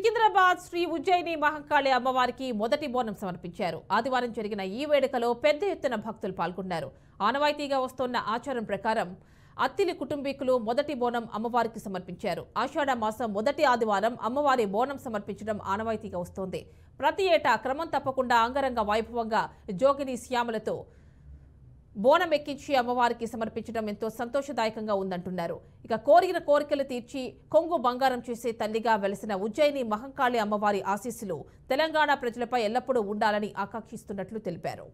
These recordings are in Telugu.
సికింద్రాబాద్ శ్రీ ఉజ్జయిని మహంకాళి అమ్మవారికి మొదటి బోనం సమర్పించారు. ఆదివారం జరిగిన ఈ వేడుకలో పెద్ద ఎత్తున భక్తులు పాల్గొన్నారు. ఆనవాయితీగా వస్తున్న ఆచారం ప్రకారం అత్తిలి కుటుంబీకులు మొదటి బోనం అమ్మవారికి సమర్పించారు. ఆషాఢ మాసం మొదటి ఆదివారం అమ్మవారి బోనం సమర్పించడం ఆనవాయితీగా వస్తోంది. ప్రతి ఏటా క్రమం తప్పకుండా అంగరంగ వైభవంగా జోగిని శ్యామలతో బోనం ఎక్కించి అమ్మవారికి సమర్పించడం ఎంతో సంతోషదాయకంగా ఉందంటున్నారు. ఇక కోరిన కోరికలు తీర్చి కొంగు బంగారం చేసే తల్లిగా వెలసిన ఉజ్జయిని మహంకాళి అమ్మవారి ఆశీస్సులు తెలంగాణ ప్రజలపై ఎల్లప్పుడూ ఉండాలని ఆకాంక్షిస్తున్నట్లు తెలిపారు.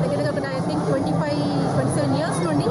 దగ్గరగా 25-27 ఇయర్స్ నుండి